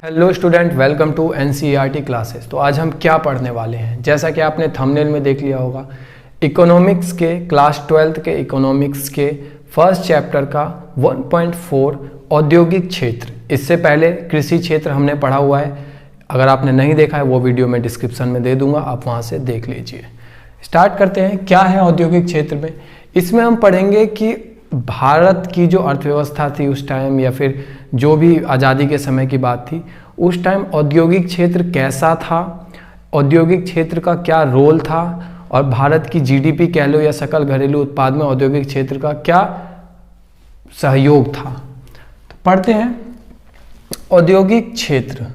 Hello student, welcome to NCERT classes. तो आज हम क्या पढ़ने वाले हैं, जैसा कि आपने थंबनेल में देख लिया होगा, इकोनॉमिक्स के क्लास 12th के इकोनॉमिक्स के फर्स्ट चैप्टर का 1.4 औद्योगिक क्षेत्र। इससे पहले कृषि क्षेत्र हमने पढ़ा हुआ है। अगर आपने नहीं देखा है वो वीडियो मैं डिस्क्रिप्शन में दे दूंगा, आप वहाँ से देख लीजिए। स्टार्ट करते हैं। क्या है औद्योगिक क्षेत्र में? इसमें हम पढ़ेंगे कि भारत की जो अर्थव्यवस्था थी उस टाइम, या फिर जो भी आज़ादी के समय की बात थी उस टाइम, औद्योगिक क्षेत्र कैसा था, औद्योगिक क्षेत्र का क्या रोल था, और भारत की जीडीपी कह लो या सकल घरेलू उत्पाद में औद्योगिक क्षेत्र का क्या सहयोग था। तो पढ़ते हैं। औद्योगिक क्षेत्र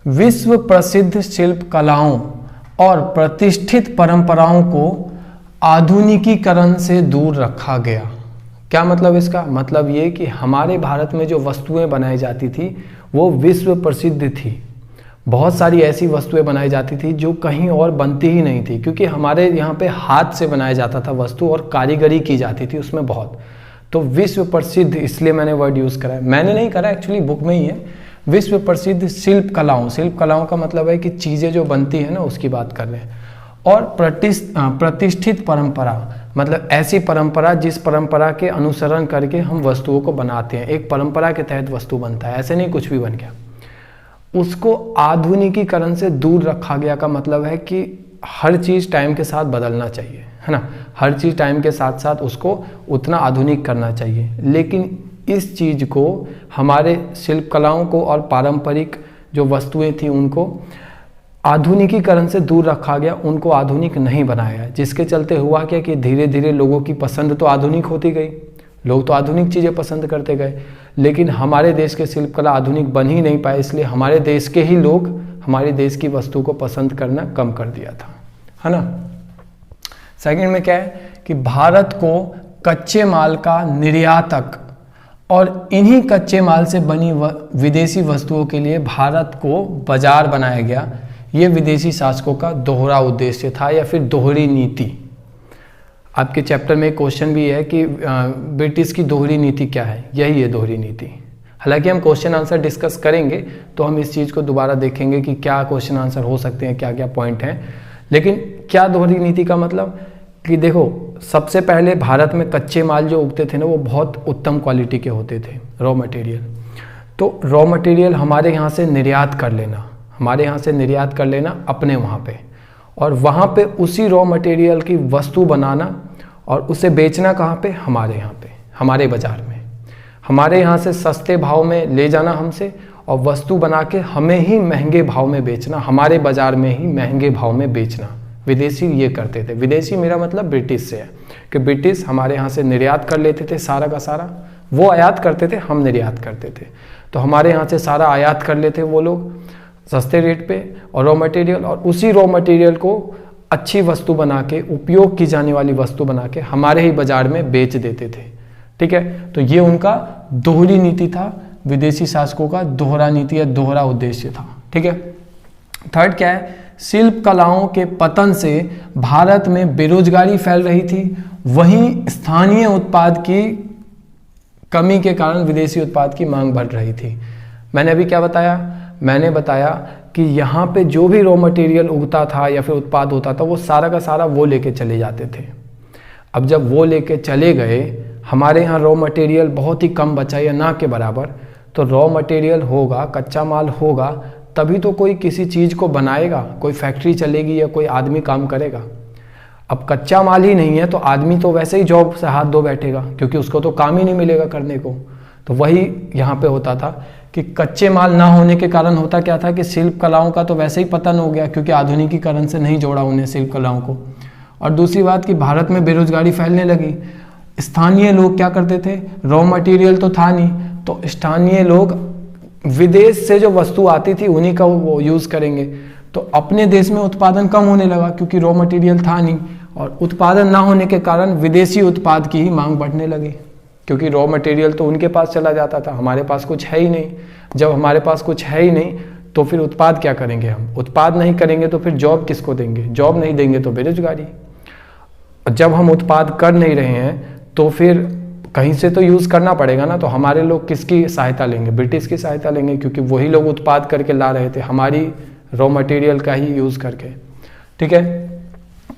विश्व प्रसिद्ध शिल्प कलाओं और प्रतिष्ठित परंपराओं को आधुनिकीकरण से दूर रखा गया। क्या मतलब इसका? मतलब ये कि हमारे भारत में जो वस्तुएं बनाई जाती थी वो विश्व प्रसिद्ध थी। बहुत सारी ऐसी वस्तुएं बनाई जाती थी जो कहीं और बनती ही नहीं थी, क्योंकि हमारे यहाँ पे हाथ से बनाया जाता था वस्तु और कारीगरी की जाती थी उसमें बहुत। तो विश्व प्रसिद्ध, इसलिए मैंने वर्ड यूज़ करा है, मैंने नहीं करा, एक्चुअली बुक में ही है। विश्व प्रसिद्ध शिल्प कलाओं, शिल्प कलाओं का मतलब है कि चीज़ें जो बनती हैं ना उसकी बात कर रहे हैं। और प्रतिष्ठित परंपरा, मतलब ऐसी परंपरा जिस परंपरा के अनुसरण करके हम वस्तुओं को बनाते हैं। एक परंपरा के तहत वस्तु बनता है, ऐसे नहीं कुछ भी बन गया। उसको आधुनिकीकरण से दूर रखा गया का मतलब है कि हर चीज़ टाइम के साथ बदलना चाहिए, है ना। हर चीज़ टाइम के साथ साथ उसको उतना आधुनिक करना चाहिए, लेकिन इस चीज़ को, हमारे शिल्प कलाओं को और पारंपरिक जो वस्तुएं थी उनको आधुनिकीकरण से दूर रखा गया, उनको आधुनिक नहीं बनाया। जिसके चलते हुआ क्या कि धीरे धीरे लोगों की पसंद तो आधुनिक होती गई, लोग तो आधुनिक चीज़ें पसंद करते गए, लेकिन हमारे देश के शिल्पकला आधुनिक बन ही नहीं पाए। इसलिए हमारे देश के ही लोग हमारे देश की वस्तु को पसंद करना कम कर दिया था, है ना। सेकंड में क्या है कि भारत को कच्चे माल का निर्यातक और इन्हीं कच्चे माल से बनी विदेशी वस्तुओं के लिए भारत को बाजार बनाया गया। ये विदेशी शासकों का दोहरा उद्देश्य था, या फिर दोहरी नीति। आपके चैप्टर में क्वेश्चन भी है कि ब्रिटिश की दोहरी नीति क्या है। यही है दोहरी नीति। हालांकि हम क्वेश्चन आंसर डिस्कस करेंगे तो हम इस चीज़ को दोबारा देखेंगे कि क्या क्वेश्चन आंसर हो सकते हैं, क्या क्या पॉइंट हैं। लेकिन क्या दोहरी नीति का मतलब कि देखो, सबसे पहले भारत में कच्चे माल जो उगते थे ना वो बहुत उत्तम क्वालिटी के होते थे, रॉ मटेरियल। तो रॉ मटेरियल हमारे यहाँ से निर्यात कर लेना, हमारे यहाँ से निर्यात कर लेना अपने वहाँ पे, और वहाँ पे उसी रॉ मटेरियल की वस्तु बनाना और उसे बेचना कहाँ पे? हमारे यहाँ पे, हमारे बाज़ार में। हमारे यहाँ से सस्ते भाव में ले जाना हमसे, और वस्तु बना के हमें ही महंगे भाव में बेचना, हमारे बाज़ार में ही महंगे भाव में बेचना। विदेशी ये करते थे। विदेशी मेरा मतलब ब्रिटिश से है, कि ब्रिटिश हमारे यहाँ से निर्यात कर लेते थे सारा का सारा, वो आयात करते थे, हम निर्यात करते थे। तो हमारे यहाँ से सारा आयात कर लेते वो लोग सस्ते रेट पे, और रॉ मटेरियल, और उसी रॉ मटेरियल को अच्छी वस्तु बना के, उपयोग की जाने वाली वस्तु बना के हमारे ही बाजार में बेच देते थे। ठीक है, तो ये उनका दोहरी नीति था, विदेशी शासकों का दोहरा नीति या दोहरा उद्देश्य था। ठीक है। थर्ड क्या है? शिल्प कलाओं के पतन से भारत में बेरोजगारी फैल रही थी, वहीं स्थानीय उत्पाद की कमी के कारण विदेशी उत्पाद की मांग बढ़ रही थी। मैंने अभी क्या बताया? मैंने बताया कि यहाँ पे जो भी रॉ मटेरियल उगता था या फिर उत्पाद होता था वो सारा का सारा वो लेके चले जाते थे। अब जब वो लेके चले गए, हमारे यहाँ रॉ मटेरियल बहुत ही कम बचा या ना के बराबर, तो रॉ मटेरियल होगा, कच्चा माल होगा, तभी तो कोई किसी चीज़ को बनाएगा, कोई फैक्ट्री चलेगी या कोई आदमी काम करेगा। अब कच्चा माल ही नहीं है तो आदमी तो वैसे ही जॉब से हाथ धो बैठेगा, क्योंकि उसको तो काम ही नहीं मिलेगा करने को। तो वही यहाँ पे होता था कि कच्चे माल ना होने के कारण होता क्या था कि शिल्प कलाओं का तो वैसे ही पतन हो गया, क्योंकि आधुनिकीकरण से नहीं जोड़ा उन्हें शिल्प कलाओं को। और दूसरी बात कि भारत में बेरोजगारी फैलने लगी। स्थानीय लोग क्या करते थे? रॉ मटेरियल तो था नहीं, तो स्थानीय लोग विदेश से जो वस्तु आती थी उन्हीं का वो यूज़ करेंगे। तो अपने देश में उत्पादन कम होने लगा, क्योंकि रॉ मटेरियल था नहीं, और उत्पादन ना होने के कारण विदेशी उत्पाद की ही मांग बढ़ने लगी, क्योंकि रॉ मटेरियल तो उनके पास चला जाता था, हमारे पास कुछ है ही नहीं। जब हमारे पास कुछ है ही नहीं तो फिर उत्पाद क्या करेंगे हम? उत्पाद नहीं करेंगे तो फिर जॉब किसको देंगे? जॉब नहीं देंगे तो बेरोजगारी। जब हम उत्पाद कर नहीं रहे हैं तो फिर कहीं से तो यूज़ करना पड़ेगा ना, तो हमारे लोग किसकी सहायता लेंगे? ब्रिटिश की सहायता लेंगे, क्योंकि वही लोग उत्पाद करके ला रहे थे हमारी रॉ मटेरियल का ही यूज़ करके। ठीक है,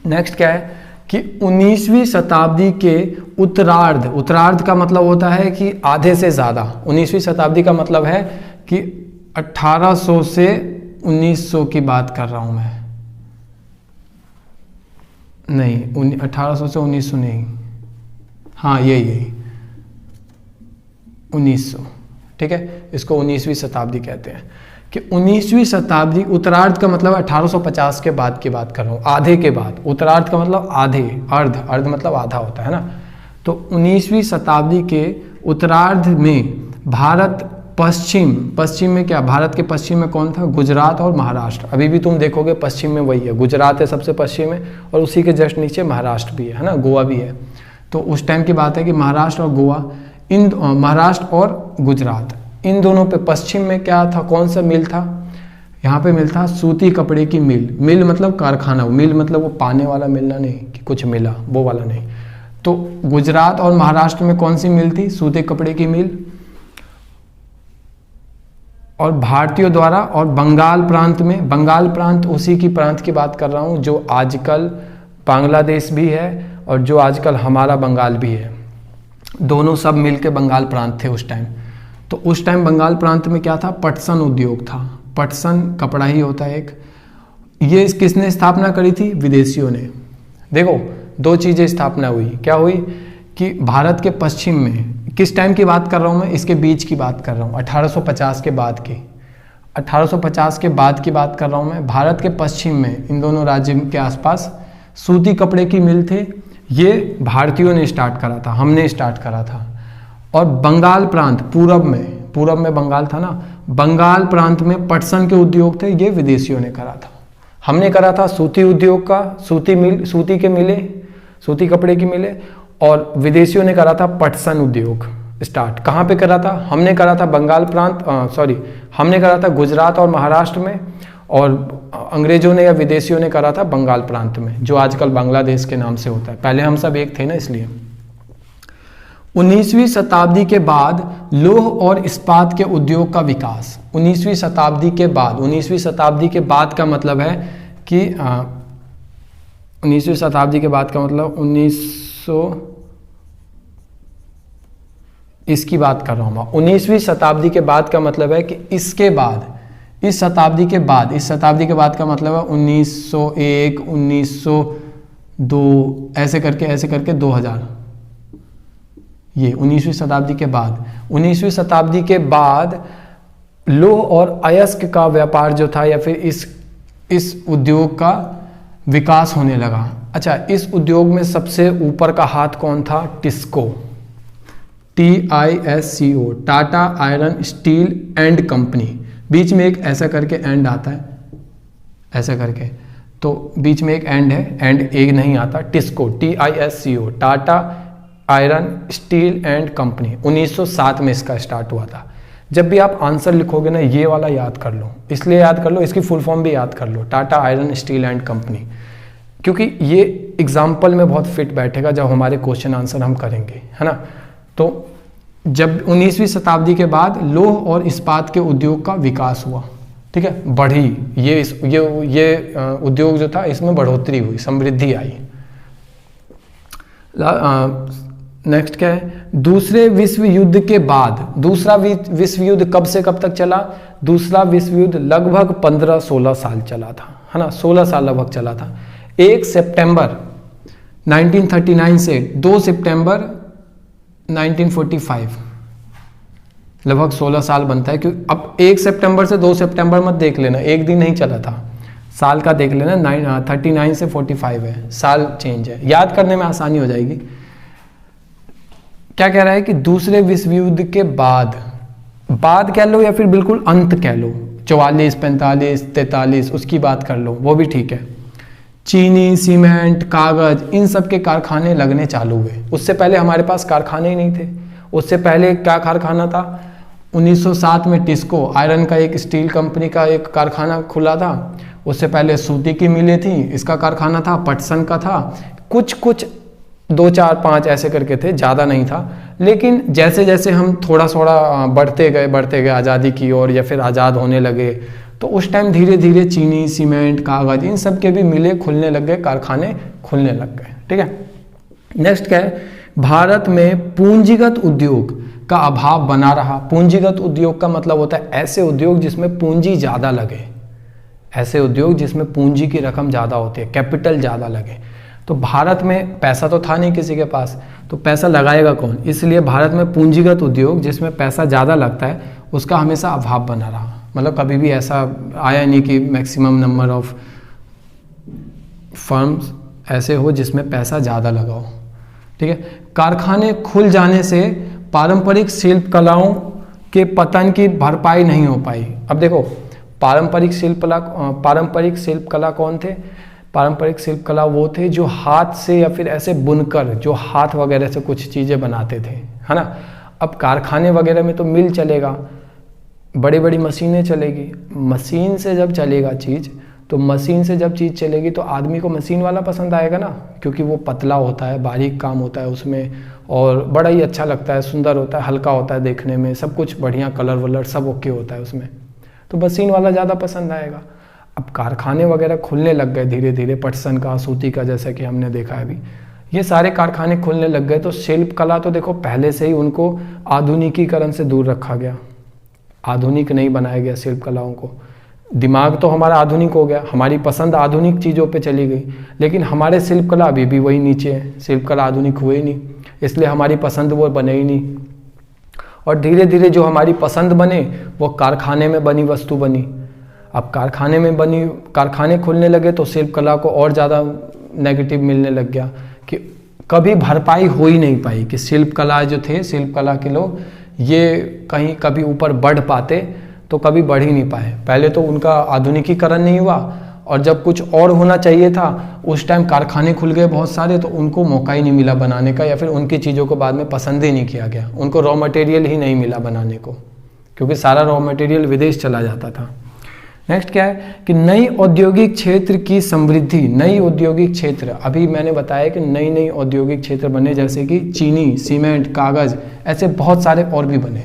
नेक्स्ट क्या है कि 19वीं शताब्दी के उत्तरार्ध, उत्तरार्ध का मतलब होता है कि आधे से ज़्यादा, 19वीं शताब्दी का मतलब है कि 1800 से 1900 की बात कर रहा हूँ मैं, नहीं 1800 से 1900 नहीं, हाँ यही 1900। ठीक है, इसको 19वीं शताब्दी कहते हैं कि 19वीं शताब्दी, उत्तरार्ध का मतलब 1850 के बाद की बात कर रहा हूँ, आधे के बाद। उत्तरार्ध का मतलब आधे, अर्ध, अर्ध मतलब आधा होता है ना। तो 19वीं शताब्दी के उत्तरार्ध में भारत पश्चिम, पश्चिम में क्या, भारत के पश्चिम में कौन था? गुजरात और महाराष्ट्र। अभी भी तुम देखोगे पश्चिम में वही है, गुजरात है सबसे पश्चिम में, और उसी के जस्ट नीचे महाराष्ट्र भी है ना, गोवा भी है। तो उस टाइम की बात है कि महाराष्ट्र और गोवा, इन महाराष्ट्र और गुजरात, इन दोनों पे पश्चिम में क्या था, कौन सा मिल था? यहाँ पे मिल था सूती कपड़े की मिल। मिल मतलब कारखाना, मिल मतलब वो पाने वाला मिलना नहीं कि कुछ मिला, वो वाला नहीं। तो गुजरात और महाराष्ट्र में कौन सी मिल थी? सूती कपड़े की मिल। और भारतीयों द्वारा, और बंगाल प्रांत में, बंगाल प्रांत उसी की प्रांत की बात कर रहा हूँ जो आजकल बांग्लादेश भी है और जो आजकल हमारा बंगाल भी है, दोनों सब मिलके बंगाल प्रांत थे उस टाइम। तो उस टाइम बंगाल प्रांत में क्या था? पटसन उद्योग था। पटसन कपड़ा ही होता है एक। ये किसने स्थापना करी थी? विदेशियों ने। देखो दो चीज़ें स्थापना हुई, क्या हुई कि भारत के पश्चिम में, किस टाइम की बात कर रहा हूँ मैं? इसके बीच की बात कर रहा हूँ, 1850 के बाद की, 1850 के बाद की बात कर रहा हूँ मैं। भारत के पश्चिम में इन दोनों राज्य के आसपास सूती कपड़े की मिल थे, ये भारतीयों ने स्टार्ट करा था, हमने स्टार्ट करा था। और बंगाल प्रांत, पूरब में बंगाल था ना, बंगाल प्रांत में पटसन के उद्योग थे, ये विदेशियों ने करा था। हमने करा था सूती उद्योग का, सूती मिल, सूती के मिले, सूती कपड़े की मिले, और विदेशियों ने करा था पटसन उद्योग स्टार्ट। कहाँ पे करा था? हमने करा था बंगाल प्रांत, हमने करा था गुजरात और महाराष्ट्र में, और अंग्रेजों ने या विदेशियों ने करा था बंगाल प्रांत में, जो आजकल बांग्लादेश के नाम से होता है। पहले हम सब एक थे ना, इसलिए। 19वीं शताब्दी के बाद लौह और इस्पात के उद्योग का विकास। 19वीं शताब्दी के बाद, 19वीं शताब्दी के बाद का मतलब है कि 19वीं शताब्दी के बाद का मतलब 1900, इसकी बात कर रहा हूँ मैं। 19वीं शताब्दी के बाद का मतलब है कि इसके बाद, इस शताब्दी के बाद, इस शताब्दी के बाद का मतलब है 1901, 1902, ऐसे करके 2000, ये 19वीं शताब्दी के बाद। 19वीं शताब्दी के बाद लौह और अयस्क का व्यापार जो था, या फिर इस उद्योग का विकास होने लगा। अच्छा, इस उद्योग में सबसे ऊपर का हाथ कौन था? TISCO, TISCO, Tata iron steel and company. बीच में एक ऐसा करके एंड आता है, ऐसा करके, तो बीच में एक एंड है, एंड एक नहीं आता। TISCO, TISCO, Tata iron steel and company, 1907 में इसका स्टार्ट हुआ था। जब भी आप आंसर लिखोगे ना, ये वाला याद कर लो, इसलिए याद कर लो, इसकी फुल फॉर्म भी याद कर लो, Tata iron steel and company, क्योंकि ये एग्जाम्पल में बहुत फिट बैठेगा जब हमारे क्वेश्चन आंसर हम करेंगे, है ना। तो जब 19वीं शताब्दी के बाद लौह और इस्पात के उद्योग का विकास हुआ, ठीक है, बढ़ी, ये उद्योग जो था इसमें बढ़ोतरी हुई, समृद्धि आई। नेक्स्ट क्या है? दूसरे विश्व युद्ध के बाद, दूसरा विश्व युद्ध कब से कब तक चला? दूसरा विश्व युद्ध लगभग 15-16 साल चला था, है ना, 16 साल लगभग चला था। 1 सितंबर 1939 से 2 सितंबर 1945, लगभग 16 साल बनता है। क्योंकि अब 1 सितंबर से 2 सितंबर मत देख लेना, एक दिन नहीं चला था, साल का देख लेना। 39 से 45 है, साल चेंज है, याद करने में आसानी हो जाएगी। क्या कह रहा है कि दूसरे विश्व युद्ध के बाद, बाद कह लो या फिर बिल्कुल अंत कह लो, 44, 45, 43, उसकी बात कर लो, वो भी ठीक है। चीनी, सीमेंट, कागज, इन सब के कारखाने लगने चालू हुए। उससे पहले हमारे पास कारखाने ही नहीं थे। उससे पहले क्या कारखाना था? 1907 में टिस्को आयरन का, एक स्टील कंपनी का एक कारखाना खुला था। उससे पहले सूती की मिलें थी, इसका कारखाना था, पटसन का था, कुछ 2, 4, 5 ऐसे करके थे, ज़्यादा नहीं था। लेकिन जैसे जैसे हम थोड़ा थोड़ा बढ़ते गए आज़ादी की ओर या फिर आज़ाद होने लगे, तो उस टाइम धीरे धीरे चीनी, सीमेंट, कागज़, इन सब के भी मिलें खुलने लग गए, कारखाने खुलने लग गए। ठीक है, नेक्स्ट क्या है, भारत में पूंजीगत उद्योग का अभाव बना रहा। पूंजीगत उद्योग का मतलब होता है ऐसे उद्योग जिसमें पूंजी ज़्यादा लगे, ऐसे उद्योग जिसमें पूंजी की रकम ज़्यादा होती है, कैपिटल ज़्यादा लगे। तो भारत में पैसा तो था नहीं किसी के पास, तो पैसा लगाएगा कौन, इसलिए भारत में पूंजीगत उद्योग जिसमें पैसा ज़्यादा लगता है उसका हमेशा अभाव बना रहा। मतलब कभी भी ऐसा आया नहीं कि मैक्सिमम नंबर ऑफ फर्म्स ऐसे हो जिसमें पैसा ज़्यादा लगा हो। ठीक है, कारखाने खुल जाने से पारंपरिक शिल्प कलाओं के पतन की भरपाई नहीं हो पाई। अब देखो, पारंपरिक शिल्प कला कौन थे? पारंपरिक शिल्प कला वो थे जो हाथ से या फिर ऐसे बुनकर, जो हाथ वगैरह से कुछ चीज़ें बनाते थे, है ना। अब कारखाने वगैरह में तो मिल चलेगा, बड़ी बड़ी मशीनें चलेगी, मशीन से जब चलेगा चीज़, तो मशीन से जब चीज़ चलेगी तो आदमी को मशीन वाला पसंद आएगा ना, क्योंकि वो पतला होता है, बारीक काम होता है उसमें, और बड़ा ही अच्छा लगता है, सुंदर होता है, हल्का होता है देखने में, सब कुछ बढ़िया, कलर वलर सब ओके होता है उसमें, तो मशीन वाला ज़्यादा पसंद आएगा। अब कारखाने वगैरह खुलने लग गए धीरे धीरे, पटसन का, सूती का, जैसा कि हमने देखा है अभी, ये सारे कारखाने खुलने लग गए। तो शिल्प कला तो देखो पहले से ही उनको आधुनिकीकरण से दूर रखा गया, आधुनिक नहीं बनाया गया शिल्प कलाओं को। दिमाग तो हमारा आधुनिक हो गया, हमारी पसंद आधुनिक चीज़ों पे चली गई, लेकिन हमारे शिल्प कला अभी भी वही नीचे है, शिल्प कला आधुनिक हुए ही नहीं, इसलिए हमारी पसंद वो बने ही नहीं। और धीरे धीरे जो हमारी पसंद बने वो कारखाने में बनी वस्तु बनी। अब कारखाने में बनी, कारखाने खुलने लगे तो शिल्प कला को और ज़्यादा नेगेटिव मिलने लग गया कि कभी भरपाई हो ही नहीं पाई कि शिल्प कला जो थे, शिल्प कला के लोग ये कहीं कभी ऊपर बढ़ पाते, तो कभी बढ़ ही नहीं पाए। पहले तो उनका आधुनिकीकरण नहीं हुआ, और जब कुछ और होना चाहिए था उस टाइम कारखाने खुल गए बहुत सारे, तो उनको मौका ही नहीं मिला बनाने का, या फिर उनकी चीज़ों को बाद में पसंद ही नहीं किया गया, उनको रॉ मटेरियल ही नहीं मिला बनाने को, क्योंकि सारा रॉ मटेरियल विदेश चला जाता था। नेक्स्ट क्या है कि नई औद्योगिक क्षेत्र की समृद्धि। नई औद्योगिक क्षेत्र, अभी मैंने बताया कि नई नई औद्योगिक क्षेत्र बने, जैसे कि चीनी, सीमेंट, कागज़, ऐसे बहुत सारे और भी बने।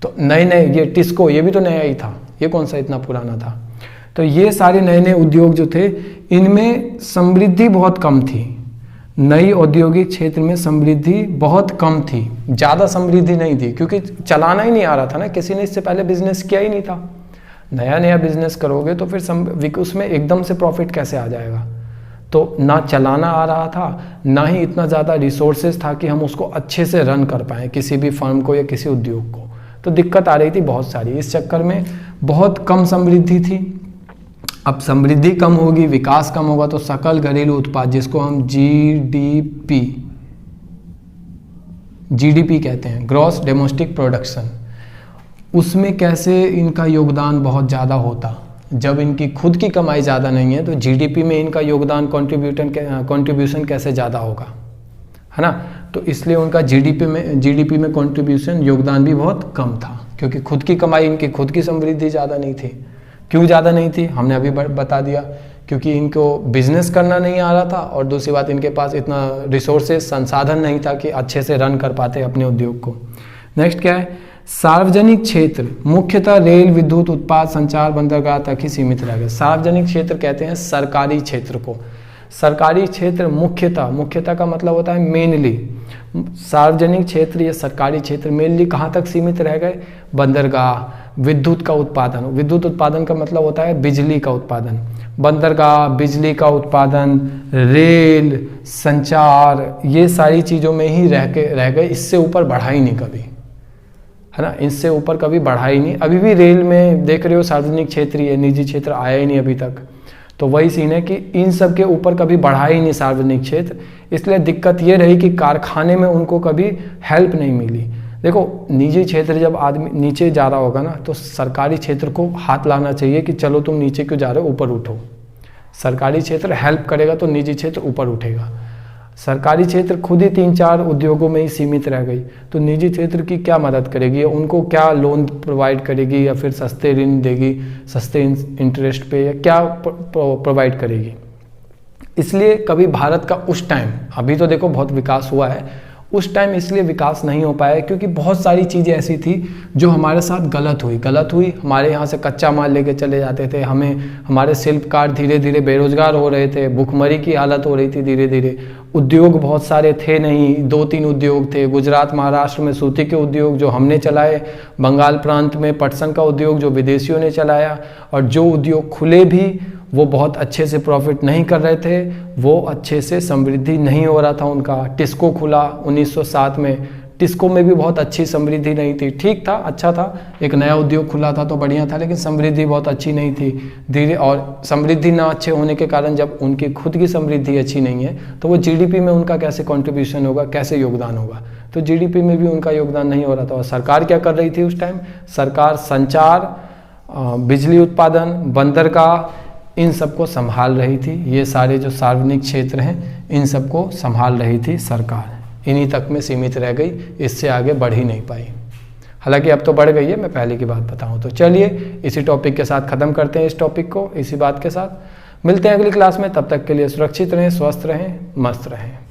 तो नए नए, ये टिस्को, ये भी तो नया ही था, ये कौन सा इतना पुराना था। तो ये सारे नए नए उद्योग जो थे, इनमें समृद्धि बहुत कम थी। नई औद्योगिक क्षेत्र में समृद्धि बहुत कम थी, ज़्यादा समृद्धि नहीं थी, क्योंकि चलाना ही नहीं आ रहा था ना, किसी ने इससे पहले बिजनेस किया ही नहीं था। नया नया बिजनेस करोगे तो फिर उसमें एकदम से प्रॉफिट कैसे आ जाएगा। तो ना चलाना आ रहा था, ना ही इतना ज़्यादा रिसोर्सेज था कि हम उसको अच्छे से रन कर पाएँ, किसी भी फर्म को या किसी उद्योग को। तो दिक्कत आ रही थी बहुत सारी, इस चक्कर में बहुत कम समृद्धि थी। अब समृद्धि कम होगी, विकास कम होगा, तो सकल घरेलू उत्पाद, जिसको हम जीडीपी कहते हैं, ग्रॉस डोमेस्टिक प्रोडक्शन, उसमें कैसे इनका योगदान बहुत ज़्यादा होता। जब इनकी खुद की कमाई ज़्यादा नहीं है तो जीडीपी में इनका योगदान, कंट्रीब्यूशन कैसे ज़्यादा होगा, है ना। तो इसलिए उनका जीडीपी में कंट्रीब्यूशन, योगदान भी बहुत कम था, क्योंकि खुद की कमाई, इनकी खुद की समृद्धि ज़्यादा नहीं थी। क्यों ज़्यादा नहीं थी, हमने अभी बता दिया, क्योंकि इनको बिजनेस करना नहीं आ रहा था, और दूसरी बात इनके पास इतना रिसोर्सेज, संसाधन नहीं था कि अच्छे से रन कर पाते अपने उद्योग को। नेक्स्ट क्या है, सार्वजनिक क्षेत्र मुख्यतः रेल, विद्युत उत्पाद, संचार, बंदरगाह तक ही सीमित रह गए। सार्वजनिक क्षेत्र कहते हैं सरकारी क्षेत्र को। सरकारी क्षेत्र मुख्यतः का मतलब होता है मेनली। सार्वजनिक क्षेत्र या सरकारी क्षेत्र मेनली कहाँ तक सीमित रह गए, बंदरगाह, विद्युत का उत्पादन, विद्युत उत्पादन का मतलब होता है बिजली का उत्पादन, बंदरगाह, बिजली का उत्पादन, रेल, संचार, ये सारी चीज़ों में ही रह गए। इससे ऊपर बढ़ा ही नहीं कभी, है ना, इससे ऊपर कभी बढ़ा ही नहीं। अभी भी रेल में देख रहे हो सार्वजनिक क्षेत्र ही है, निजी क्षेत्र आया ही नहीं अभी तक। तो वही सीन है कि इन सब के ऊपर कभी बढ़ा ही नहीं सार्वजनिक क्षेत्र, इसलिए दिक्कत ये रही कि कारखाने में उनको कभी हेल्प नहीं मिली। देखो, निजी क्षेत्र जब आदमी नीचे जा रहा होगा ना, तो सरकारी क्षेत्र को हाथ लाना चाहिए कि चलो तुम नीचे क्यों जा रहे हो, ऊपर उठो। सरकारी क्षेत्र हेल्प करेगा तो निजी क्षेत्र ऊपर उठेगा। सरकारी क्षेत्र खुद ही 3-4 उद्योगों में ही सीमित रह गई, तो निजी क्षेत्र की क्या मदद करेगी, उनको क्या लोन प्रोवाइड करेगी, या फिर सस्ते ऋण देगी, सस्ते इंटरेस्ट पे, या क्या प्रोवाइड करेगी। इसलिए कभी भारत का उस टाइम, अभी तो देखो बहुत विकास हुआ है, उस टाइम इसलिए विकास नहीं हो पाया क्योंकि बहुत सारी चीज़ें ऐसी थी जो हमारे साथ गलत हुई। हमारे यहाँ से कच्चा माल लेके चले जाते थे, हमारे शिल्पकार धीरे धीरे बेरोजगार हो रहे थे, भुखमरी की हालत हो रही थी धीरे धीरे। उद्योग बहुत सारे थे नहीं, 2-3 उद्योग थे। गुजरात महाराष्ट्र में सूती के उद्योग जो हमने चलाए, बंगाल प्रांत में पटसन का उद्योग जो विदेशियों ने चलाया, और जो उद्योग खुले भी वो बहुत अच्छे से प्रॉफिट नहीं कर रहे थे, वो अच्छे से समृद्धि नहीं हो रहा था उनका। टिस्को खुला 1907 में, टिस्को में भी बहुत अच्छी समृद्धि नहीं थी। ठीक था, अच्छा था, एक नया उद्योग खुला था तो बढ़िया था, लेकिन समृद्धि बहुत अच्छी नहीं थी धीरे। और समृद्धि ना अच्छे होने के कारण जब उनकी खुद की समृद्धि अच्छी नहीं है तो वो जीडीपी में उनका कैसे कंट्रीब्यूशन होगा, कैसे योगदान होगा? तो जीडीपी में भी उनका योगदान नहीं हो रहा था। और सरकार क्या कर रही थी उस टाइम? सरकार संचार, बिजली उत्पादन, बंदरगाह, इन सबको संभाल रही थी। ये सारे जो सार्वजनिक क्षेत्र हैं इन सबको संभाल रही थी सरकार। इन्हीं तक में सीमित रह गई, इससे आगे बढ़ ही नहीं पाई। हालांकि अब तो बढ़ गई है, मैं पहले की बात बताऊं तो। चलिए इसी टॉपिक के साथ ख़त्म करते हैं इस टॉपिक को, इसी बात के साथ मिलते हैं अगली क्लास में। तब तक के लिए सुरक्षित रहें, स्वस्थ रहें, मस्त रहें।